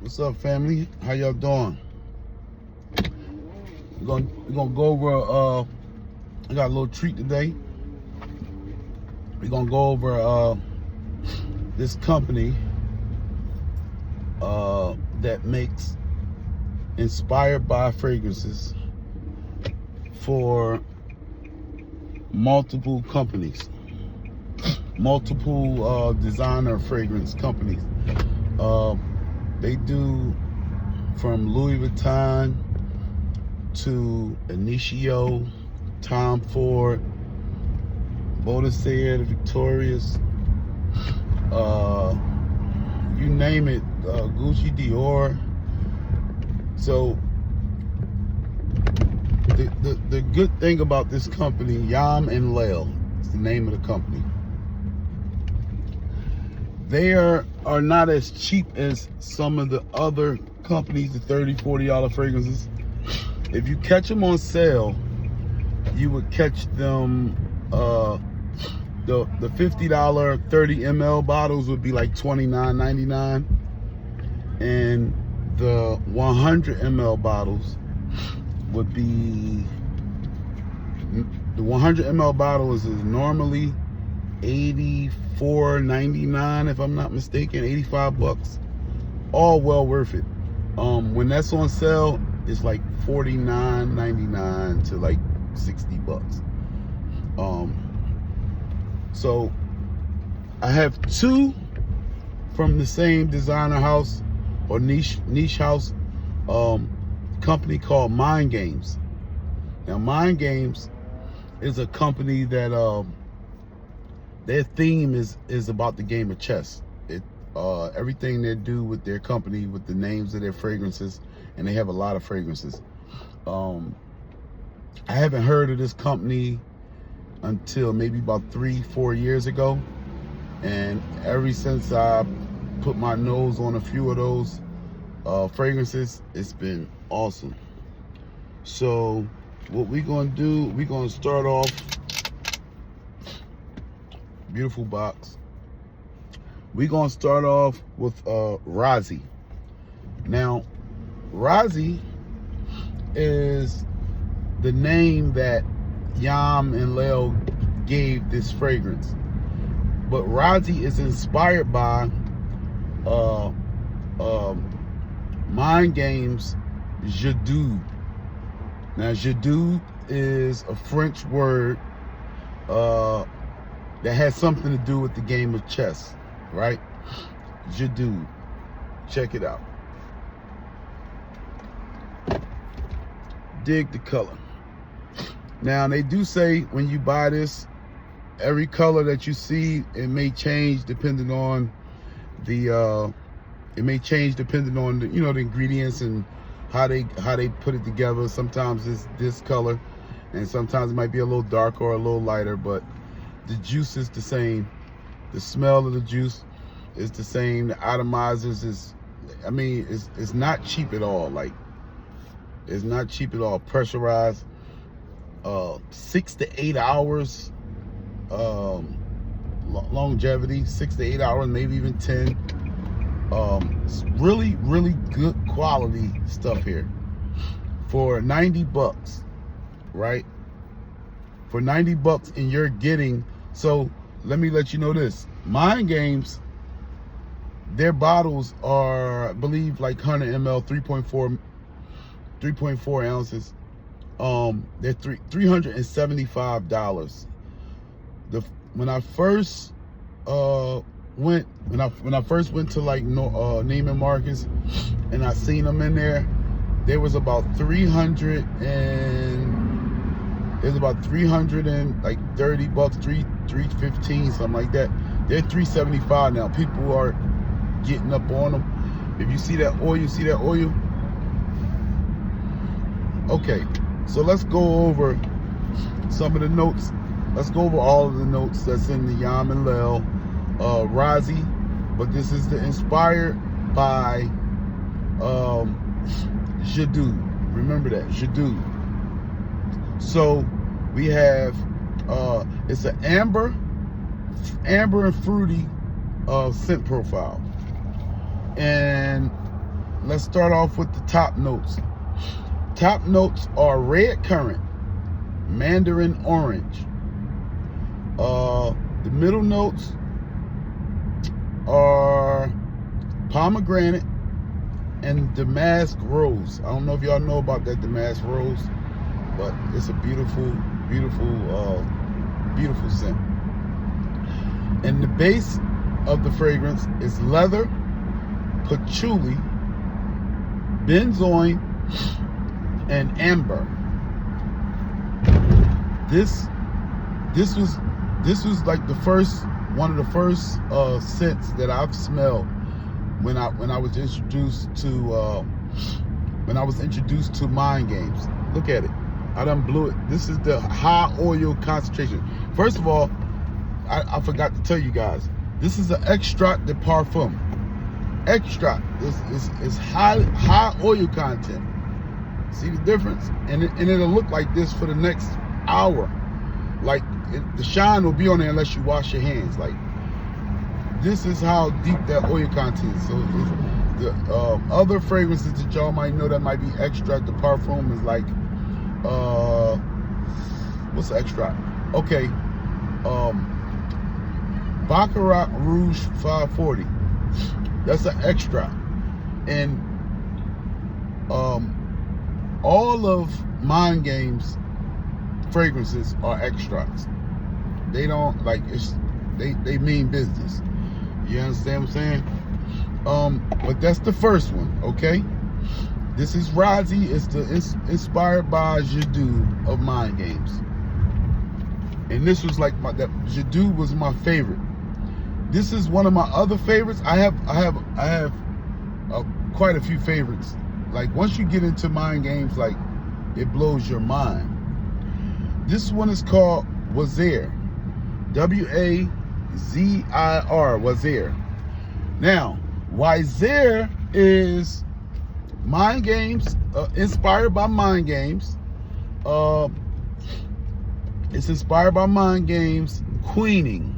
What's up, family? How y'all doing? We're gonna go over. I got a little treat today. We're gonna go over this company that makes inspired by fragrances for multiple companies, multiple designer fragrance companies. They do from Louis Vuitton to Initio, Tom Ford, Baudelaire, Victorious, you name it, Gucci, Dior. So the good thing about this company, YOM LAYL, is the name of the company. They are not as cheap as some of the other companies, the $30, $40 fragrances. If you catch them on sale, you would catch them, the $50 30 ml bottles would be like $29.99, and the 100 ml bottles would be, the 100 ml bottles is normally $84.99 if I'm not mistaken, 85 bucks. All well worth it. When that's on sale, it's like $49.99 to like 60 bucks. So I have two from the same designer house or niche house, company called Mind Games. Now Mind Games is a company that their theme is about the game of chess. Everything they do with their company, with the names of their fragrances, and they have a lot of fragrances. I haven't heard of this company until maybe about 3-4 years ago, and ever since I put my nose on a few of those fragrances, it's been awesome. So what we're gonna do, we're gonna start off, beautiful box. We're gonna start off with Raazi. Now, Raazi is the name that YOM LAYL gave this fragrance, but Raazi is inspired by Mind Games Jadou. Now Jadou is a French word that has something to do with the game of chess, right? Jadou. Check it out. Dig the color. Now they do say when you buy this, every color that you see, it may change depending on the you know, the ingredients and how they put it together. Sometimes it's this color, and sometimes it might be a little darker or a little lighter, but the juice is the same. The smell of the juice is the same. The atomizers is, I mean, it's not cheap at all. Like, it's not cheap at all. Pressurized, 6 to 8 hours longevity, 6 to 8 hours, maybe even 10. It's really good quality stuff here for 90 bucks, right? For 90 bucks, and you're getting, so let me let you know this. Mind Games, their bottles are, I believe, like 100 ml, 3.4 ounces. They're $375. When I first went to like Neiman Marcus, and I seen them in there, there was about 330 bucks, 315, something like that. They're $375 now. People are getting up on them. If you see that oil, okay. So let's go over some of the notes. Let's go over all of the notes that's in the YOM LAYL Raazi, but this is the inspired by Jadou. Remember that, Jadou. So we have it's an amber and fruity scent profile. And let's start off with the top notes. Top notes are red currant, mandarin orange. The middle notes are pomegranate and Damask rose. I don't know if y'all know about that Damask rose, but it's a beautiful, beautiful, beautiful scent. And the base of the fragrance is leather, patchouli, benzoin, and amber. This was like one of the first scents that I've smelled when I was introduced to Mind Games. Look at it. I done blew it. This is the high oil concentration. First of all, I forgot to tell you guys, this is an extract de parfum. Extract is high oil content. See the difference? And it'll look like this for the next hour. Like the shine will be on there unless you wash your hands. Like, this is how deep that oil content is. So the other fragrances that y'all might know that might be extract de parfum is like, what's the extract? Okay, Baccarat Rouge 540. That's an extract. And all of Mind Games fragrances are extracts. They don't like they mean business. You understand what I'm saying? But that's the first one, okay? This is Raazi. It's inspired by Jadoo of Mind Games. And this was like that Jadoo was my favorite. This is one of my other favorites. I have quite a few favorites. Like, once you get into Mind Games, like, it blows your mind. This one is called Wazir. W-A-Z-I-R, Wazir. Now, Wazir is Mind Games, inspired by Mind Games. It's inspired by Mind Games Queening.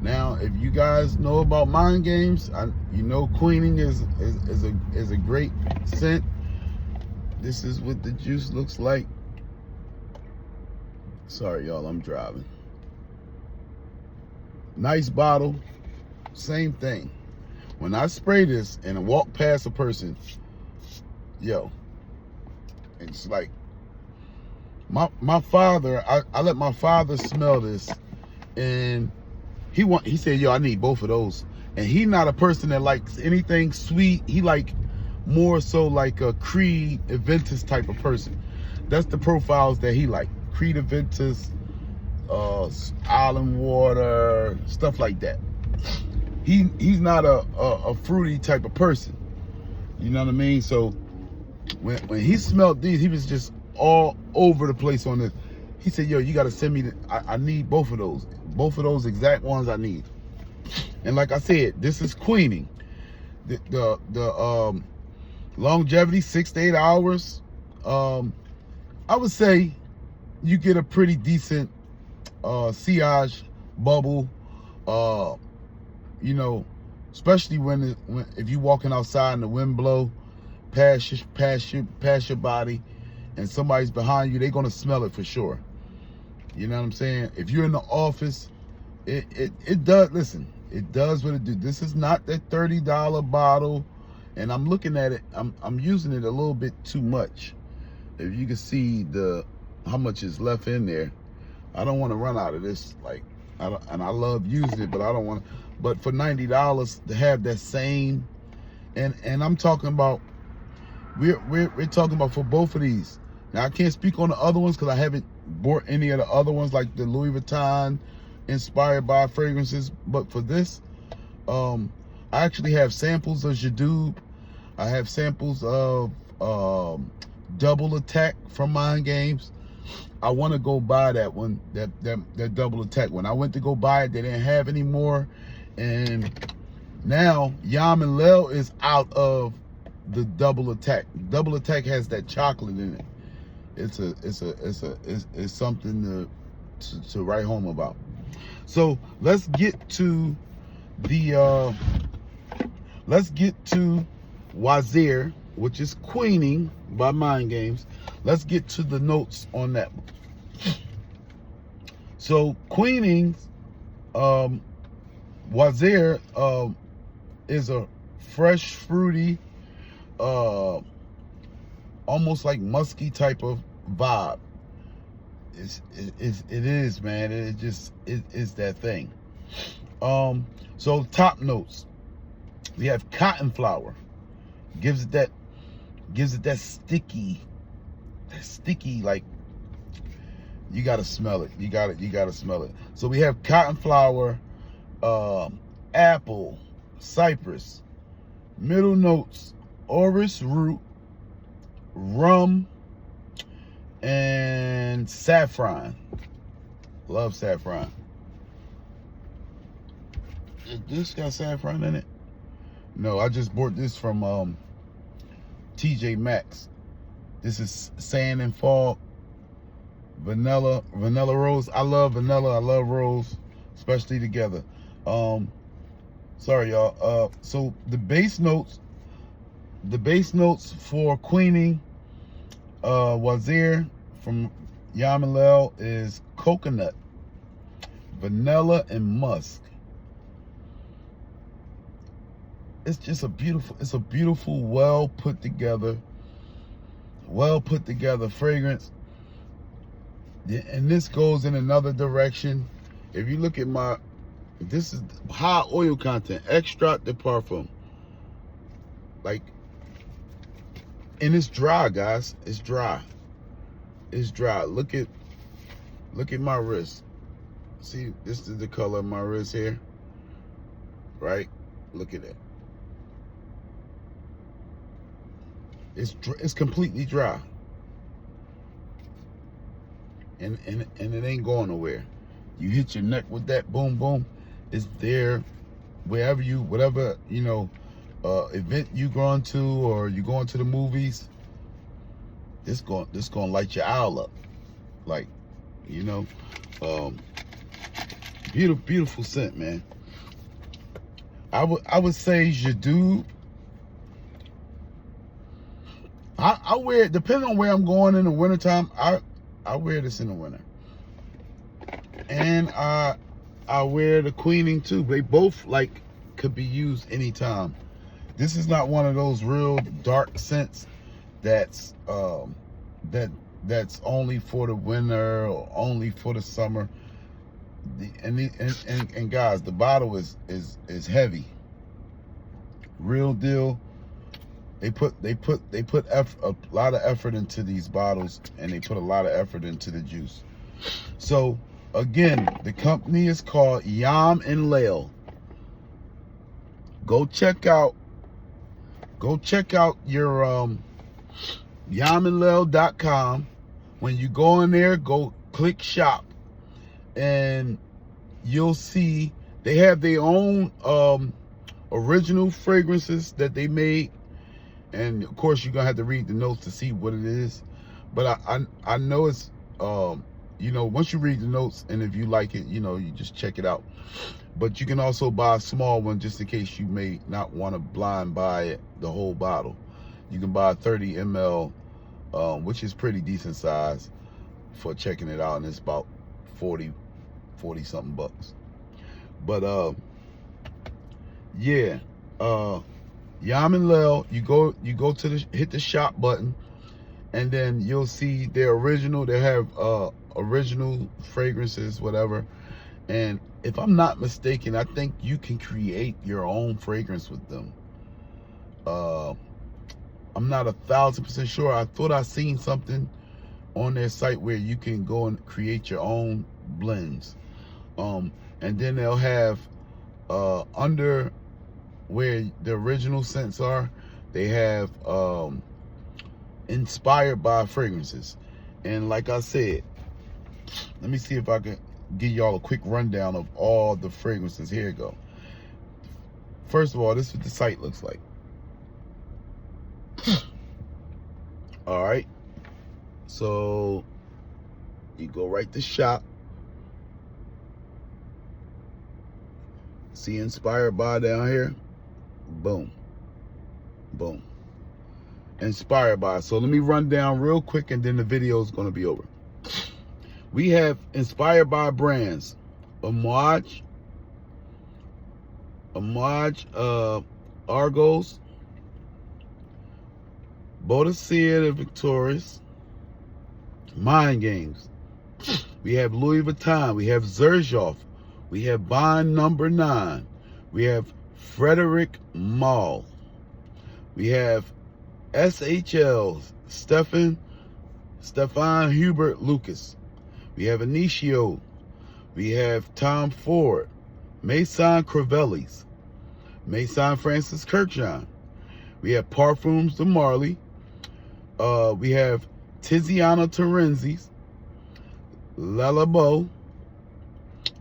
Now, if you guys know about Mind Games, you know Queening is a great scent. This is what the juice looks like. Sorry, y'all, I'm driving. Nice bottle, same thing. When I spray this and I walk past a person, yo, it's like my father. I let my father smell this, and he said, yo, I need both of those. And he not a person that likes anything sweet. He like more so like a Creed Aventus type of person. That's the profiles that he like. Creed Aventus, Island Water, stuff like that. He's not a fruity type of person. You know what I mean? So when he smelled these, he was just all over the place on this. He said, yo, you got to send me I need both of those. Both of those exact ones I need. And like I said, this is Queening. The longevity, 6 to 8 hours. I would say you get a pretty decent sillage bubble. You know, especially if you walking outside and the wind blow past your body, and somebody's behind you, they're gonna smell it for sure. You know what I'm saying? If you're in the office, it does. Listen, it does what it do. This is not that $30 bottle, and I'm looking at it. I'm using it a little bit too much. If you can see how much is left in there, I don't want to run out of this. Like, I love using it, but I don't want to. But for $90 to have that same, and I'm talking about, we're talking about for both of these. Now I can't speak on the other ones because I haven't bought any of the other ones like the Louis Vuitton inspired by fragrances. But for this, I actually have samples of Jadoo. I have samples of Double Attack from Mind Games. I want to go buy that one, that Double Attack. When I went to go buy it, they didn't have any more. And now YOM LAYL is out of the Double Attack. Double Attack has that chocolate in it. It's something to write home about. So let's get to the Wazir, which is Queening by Mind Games. Let's get to the notes on that. So Queenings, Wazir is a fresh, fruity, almost like musky type of vibe. It is, man. It is that thing. So top notes, we have cotton flower. Gives it that sticky, like, you gotta smell it. You gotta smell it. So we have cotton flower, apple, cypress. Middle notes, Orris root, rum, and saffron. Love saffron. Is this got saffron in it? No, I just bought this from TJ Maxx. This is sand and fog, vanilla rose. I love vanilla, I love rose, especially together. Sorry y'all. So the base notes for Queening Wazir from YOM LAYL is coconut, vanilla, and musk. It's just a beautiful, well put together fragrance. And this goes in another direction. If you look at this is high oil content, extract de parfum. Like, and it's dry, guys. It's dry. Look at my wrist. See, this is the color of my wrist here, right? Look at it. It's completely dry, and it ain't going nowhere. You hit your neck with that, boom, boom. It's there, whatever event you going to, or you going to the movies. This gonna light your owl up, like, beautiful scent, man. I would say Jadou. I wear it, depending on where I'm going in the wintertime, I wear this in the winter. And I wear the Queening too. They both could be used anytime. This is not one of those real dark scents that's only for the winter or only for the summer. And guys, the bottle is heavy. Real deal. They put a lot of effort into these bottles, and they put a lot of effort into the juice. So again, the company is called YOM LAYL. Go check out your YOMandLayl.com. When you go in there, go click shop, and you'll see they have their own original fragrances that they made. And of course, you're gonna have to read the notes to see what it is. But I know it's once you read the notes, and if you like it, you just check it out. But you can also buy a small one just in case you may not want to blind buy it, the whole bottle. You can buy a 30 ml, which is pretty decent size for checking it out, and it's about 40 something bucks. But yeah, YOM LAYL, you go to hit the shop button, and then you'll see their original. They have original fragrances, whatever. And if I'm not mistaken, I think you can create your own fragrance with them. I'm not 1,000% sure. I thought I seen something on their site where you can go and create your own blends. And then they'll have under where the original scents are, they have inspired by fragrances. And like I said, let me see if I can give y'all a quick rundown of all the fragrances. Here you go. First of all, this is what the site looks like. All right, so you go right to shop, see inspired by down here, boom, Boom. Inspired by. So let me run down real quick and then the video is going to be over. We have inspired by brands. Amouage, Argos, Bodicea and Victorious, Mind Games. We have Louis Vuitton. We have Xerjoff. We have Bond Number 9. We have Frederic Malle. We have SHL, Stefan Hubert Lucas. We have Initio. We have Tom Ford. Maison Crivelli's. Maison Francis Kurkdjian. We have Parfums de Marly. We have Tiziana Terenzi's. Le Labo.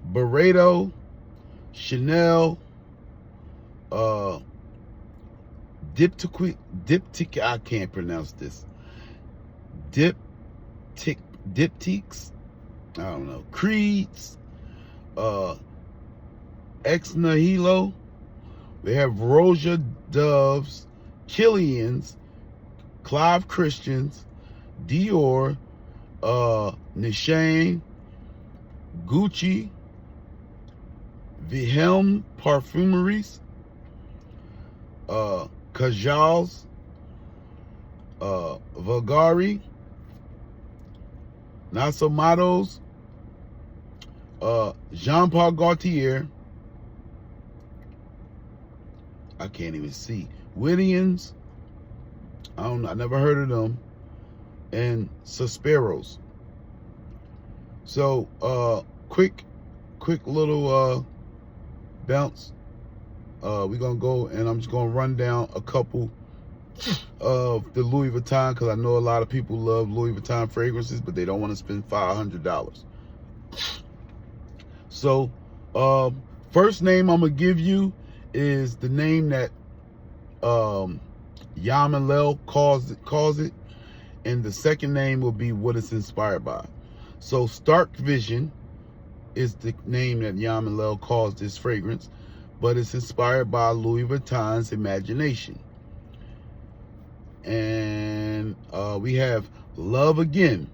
Barreto. Chanel. Diptyque, I can't pronounce this. Diptyques, I don't know. Creeds, Ex Nihilo. We have Roja Doves, Killian's, Clive Christians, Dior, Nishane, Gucci, Wilhelm Parfumeries, Kajals, Vagari, Nasomatos, Jean-Paul Gaultier, I can't even see, Whittians, I don't know, I never heard of them, and Susperos. So quick little bounce. We're gonna go and I'm just gonna run down a couple of the Louis Vuitton, because I know a lot of people love Louis Vuitton fragrances, but they don't want to spend $500. So first name I'm gonna give you is the name that YOM LAYL calls it, and the second name will be what it's inspired by. So Stark Vision is the name that YOM LAYL calls this fragrance, but it's inspired by Louis Vuitton's imagination. And we have Love Again,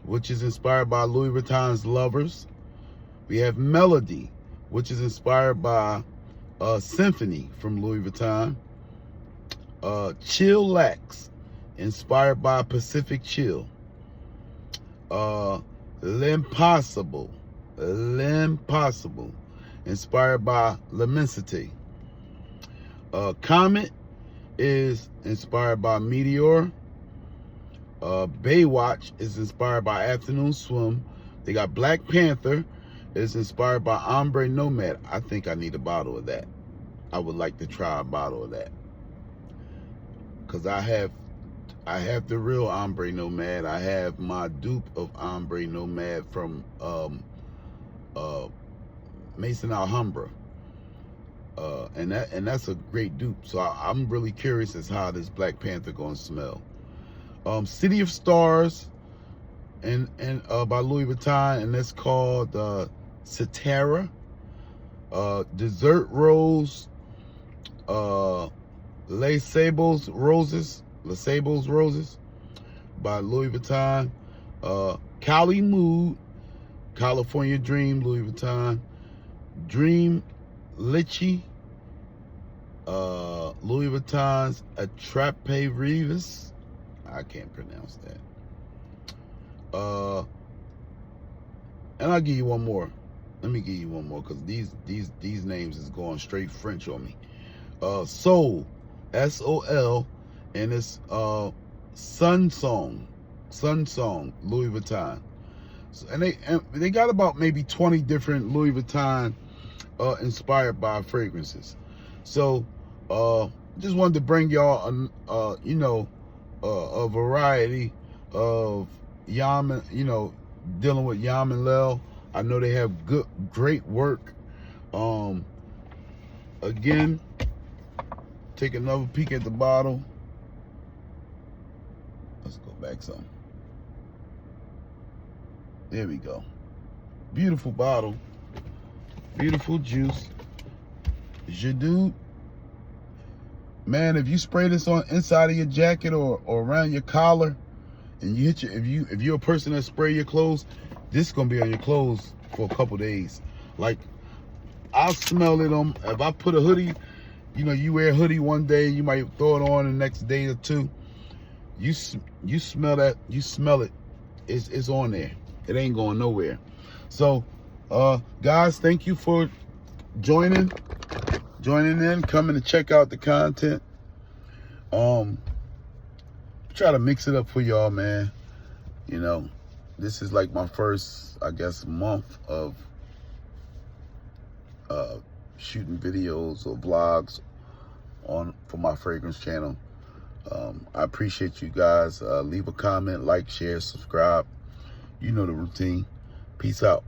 which is inspired by Louis Vuitton's Lovers. We have Melody, which is inspired by Symphony from Louis Vuitton. Chillax, inspired by Pacific Chill. L'Impossible, inspired by L'Immensité. Comet is inspired by Meteor. Baywatch is inspired by Afternoon Swim. They got Black Panther is inspired by Ombre Nomad. I think I need a bottle of that. I would like to try a bottle of that, because I have the real Ombre Nomad. I have my dupe of Ombre Nomad from Maison Alhambra, and that's a great dupe. So I'm really curious as how this Black Panther gonna smell. City of Stars, and by Louis Vuitton, and that's called Cetera. Desert Rose, Les Sables Roses by Louis Vuitton. Cali Mood, California Dream, Louis Vuitton. Dream Litchi, Louis Vuitton's Attrape Rivas. I can't pronounce that. And I'll give you one more. Let me give you one more, because these names is going straight French on me. Soul, S-O-L, and it's Sun Song, Louis Vuitton. So, and they got about maybe 20 different Louis Vuitton inspired by fragrances. So just wanted to bring y'all a variety of YOM, dealing with YOM LAYL. I know they have great work. Again, take another peek at the bottle. Let's go back some. There we go. Beautiful bottle. Beautiful juice. Je doute. man, if you spray this on inside of your jacket or around your collar, and you hit your, if you're a person that spray your clothes, this is gonna be on your clothes for a couple days. Like, I'll smell it on, if I put a hoodie, you know, you wear a hoodie one day, you might throw it on the next day or two. You smell that, you smell it. It's on there. It ain't going nowhere. So, guys, thank you for joining in, coming to check out the content. Try to mix it up for y'all, man. You know, this is like my first, I guess, month of shooting videos or vlogs for my fragrance channel. I appreciate you guys. Leave a comment, like, share, subscribe. You know the routine. Peace out.